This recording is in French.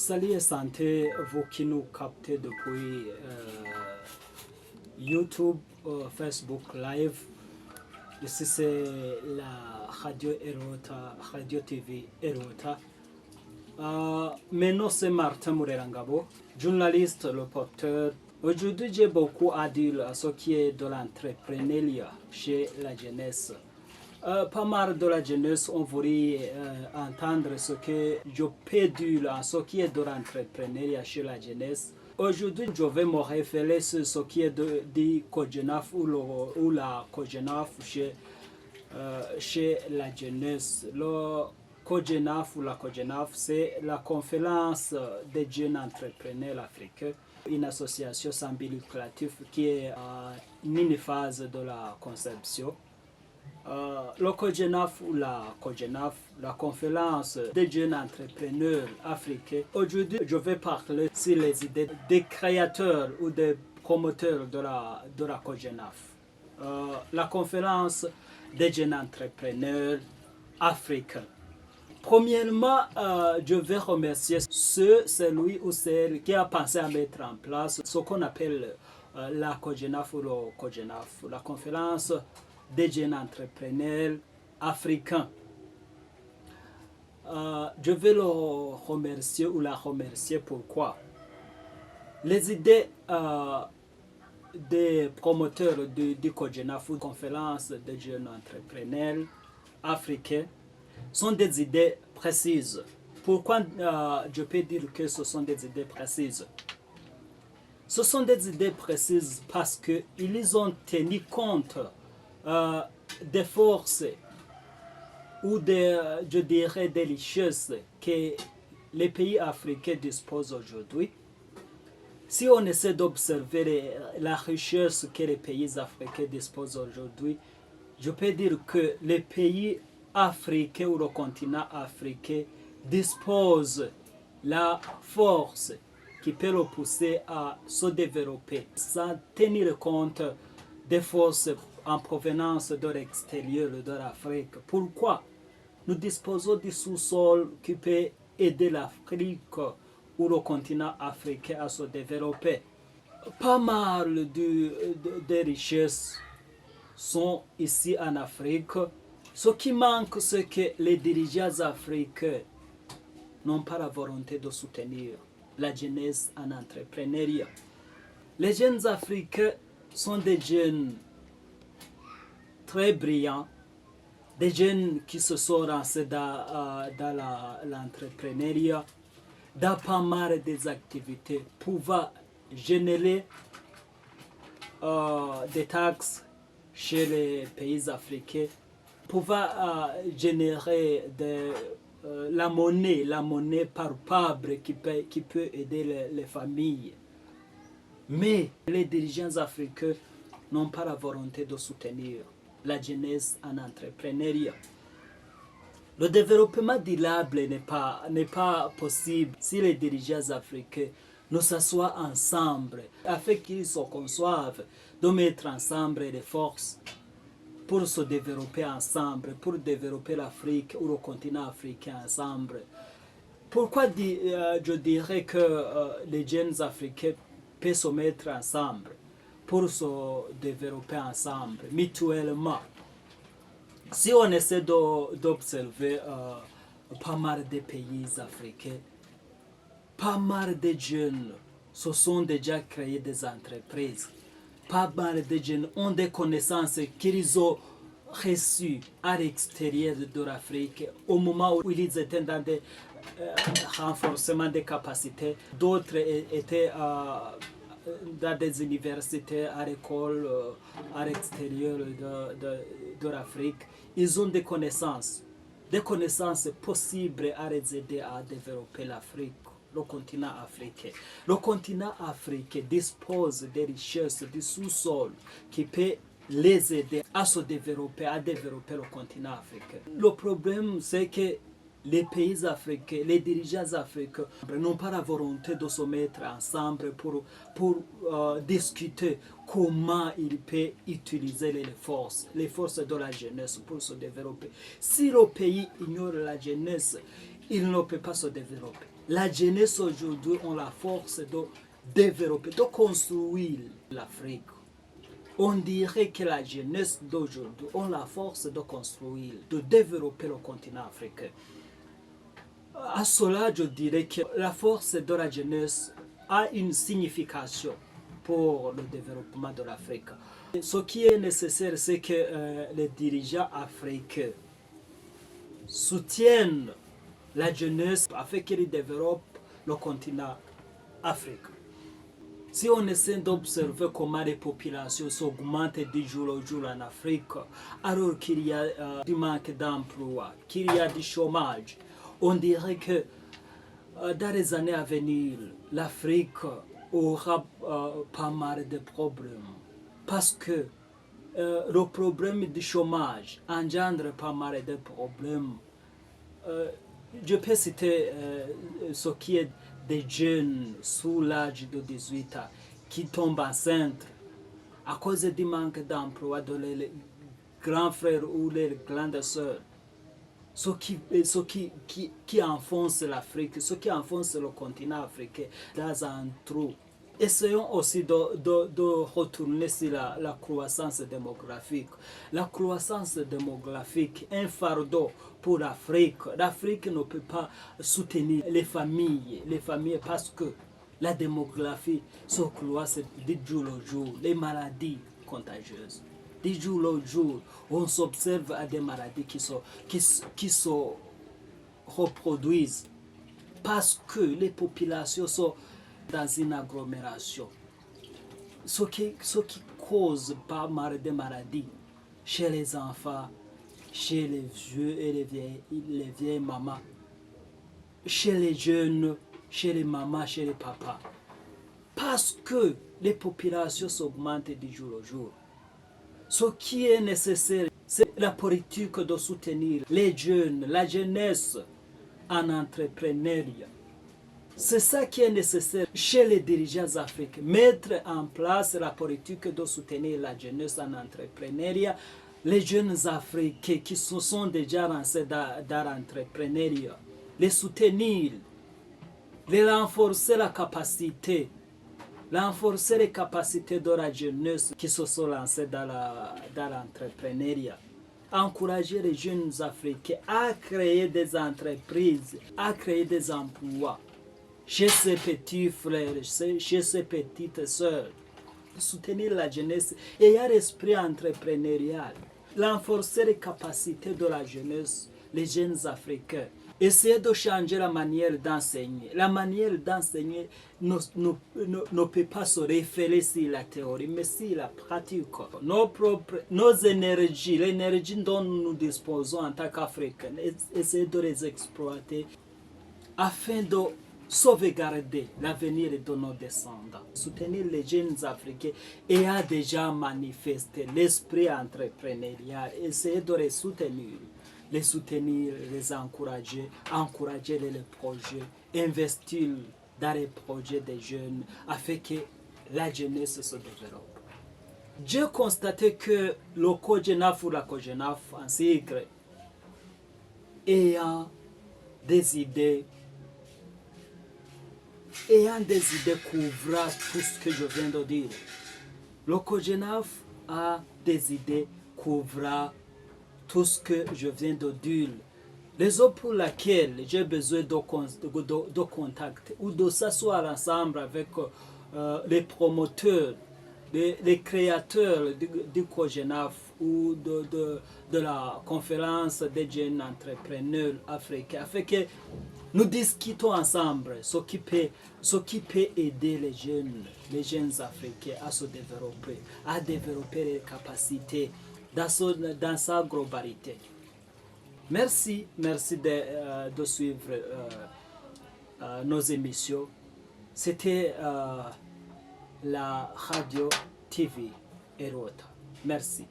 Salut et santé, vous qui nous captez depuis YouTube, Facebook Live. Ici c'est la radio Erota, radio TV Erota. Maintenant c'est Martin Mourerangabo, journaliste, reporter. Aujourd'hui j'ai beaucoup à dire à ce qui est de l'entrepreneuriat chez la jeunesse. Pas mal de la jeunesse, on voudrait entendre ce que je peux dire à ce qui est de l'entrepreneuriat chez la jeunesse. Aujourd'hui, je vais me référer sur ce qui est du COJENAF ou la COJENAF chez la jeunesse. Le COJENAF ou la COJENAF, c'est la conférence des jeunes entrepreneurs africains, une association sans but lucratif qui est en une phase de la conception. Le COJENAF ou la COJENAF, la conférence des jeunes entrepreneurs africains. Aujourd'hui, je vais parler sur les idées des créateurs ou des promoteurs de la COJENAF. La conférence des jeunes entrepreneurs africains. Premièrement, je vais remercier celui ou celle qui a pensé à mettre en place ce qu'on appelle la COJENAF ou le COJENAF, la conférence des jeunes entrepreneurs africains. Je vais le remercier ou la remercier. Pourquoi? Les idées des promoteurs du COJENAF ou conférence des jeunes entrepreneurs africains sont des idées précises. Pourquoi je peux dire que ce sont des idées précises? Ce sont des idées précises parce qu'ils ont tenu compte des forces ou je dirais des richesses que les pays africains disposent aujourd'hui. Si on essaie d'observer la richesse que les pays africains disposent aujourd'hui, je peux dire que les pays africains ou le continent africain disposent la force qui peut le pousser à se développer sans tenir compte des forces en provenance de l'extérieur de l'Afrique. Pourquoi? Nous disposons du sous-sol qui peut aider l'Afrique ou le continent africain à se développer. Pas mal de richesses sont ici en Afrique. Ce qui manque, c'est que les dirigeants africains n'ont pas la volonté de soutenir la jeunesse en entrepreneuriat. Les jeunes africains sont des jeunes très brillants, des jeunes qui se sont lancés dans l'entrepreneuriat, dans pas mal des activités pouvant générer des taxes chez les pays africains, pouvant générer la monnaie palpable qui peut aider les familles. Mais les dirigeants africains n'ont pas la volonté de soutenir la jeunesse en entrepreneuriat. Le développement durable n'est pas possible si les dirigeants africains ne s'assoient ensemble afin qu'ils se conçoivent de mettre ensemble les forces pour se développer ensemble, pour développer l'Afrique ou le continent africain ensemble. Pourquoi je dirais que les jeunes africains peuvent se mettre ensemble pour se développer ensemble, mutuellement? Si on essaie d'observer pas mal de pays africains, pas mal de jeunes se sont déjà créés des entreprises. Pas mal de jeunes ont des connaissances qu'ils ont reçues à l'extérieur de l'Afrique au moment où ils étaient dans des renforcements des capacités. D'autres étaient dans des universités, à l'école, à l'extérieur de l'Afrique. Ils ont des connaissances possibles à les aider à développer l'Afrique, le continent africain. Le continent africain dispose des richesses du sous-sol qui peut les aider à se développer, à développer le continent africain. Le problème, c'est que les pays africains, les dirigeants africains n'ont pas la volonté de se mettre ensemble pour discuter comment ils peuvent utiliser les forces de la jeunesse pour se développer. Si le pays ignore la jeunesse, il ne peut pas se développer. La jeunesse aujourd'hui a la force de développer, de construire l'Afrique. On dirait que la jeunesse d'aujourd'hui a la force de construire, de développer le continent africain. À cela, je dirais que la force de la jeunesse a une signification pour le développement de l'Afrique. Ce qui est nécessaire, c'est que les dirigeants africains soutiennent la jeunesse afin qu'elle développe le continent africain. Si on essaie d'observer comment les populations s'augmentent du jour au jour en Afrique, alors qu'il y a du manque d'emploi, qu'il y a du chômage, on dirait que dans les années à venir, l'Afrique aura pas mal de problèmes. Parce que le problème du chômage engendre pas mal de problèmes. Je peux citer ce qui est des jeunes sous l'âge de 18 ans qui tombent enceintes à cause du manque d'emploi de leurs grands frères ou leurs grandes sœurs. Ce qui enfonce l'Afrique, ce qui enfonce le continent africain dans un trou. Essayons aussi de retourner sur la croissance démographique. La croissance démographique est un fardeau pour l'Afrique. L'Afrique ne peut pas soutenir les familles parce que la démographie se croise du jour au jour. Les maladies contagieuses. Du jour au jour, on s'observe à des maladies qui se reproduisent parce que les populations sont dans une agglomération. Ce qui cause pas mal de maladies chez les enfants, chez les vieux et les vieilles mamans, chez les jeunes, chez les mamans, chez les papas. Parce que les populations s'augmentent du jour au jour. Ce qui est nécessaire, c'est la politique de soutenir les jeunes, la jeunesse en entrepreneuriat. C'est ça qui est nécessaire chez les dirigeants africains. Mettre en place la politique de soutenir la jeunesse en entrepreneuriat. Les jeunes africains qui se sont déjà lancés dans l'entrepreneuriat. Les soutenir, les renforcer la capacité. Renforcer les capacités de la jeunesse qui se sont lancés dans l'entrepreneuriat. Encourager les jeunes africains à créer des entreprises, à créer des emplois chez ses petits frères, chez ses petites sœurs. Soutenir la jeunesse et à l'esprit entrepreneurial. Renforcer les capacités de la jeunesse, les jeunes africains. Essayer de changer la manière d'enseigner. La manière d'enseigner ne peut pas se référer sur la théorie, mais sur la pratique. Nos énergies, l'énergie dont nous disposons en tant qu'Africains, essayer de les exploiter afin de sauvegarder l'avenir de nos descendants. Soutenir les jeunes Africains et a déjà manifesté l'esprit entrepreneurial. Essayer de les soutenir, les encourager, encourager les projets, investir dans les projets des jeunes afin que la jeunesse se développe. J'ai constaté que le COJENAF ou la COJENAF en sigle ayant des idées couvrant tout ce que je viens de dire. Le COJENAF a des idées couvrant tout ce que je viens de dire. Raison pour laquelle j'ai besoin de contact ou de s'asseoir ensemble avec les promoteurs, les créateurs du COJENAF ou de la conférence des jeunes entrepreneurs africains, afin que nous discutons ensemble ce qui peut aider les jeunes africains à se développer, à développer les capacités dans sa globalité. Merci de suivre nos émissions. C'était la radio TV Erota. Merci.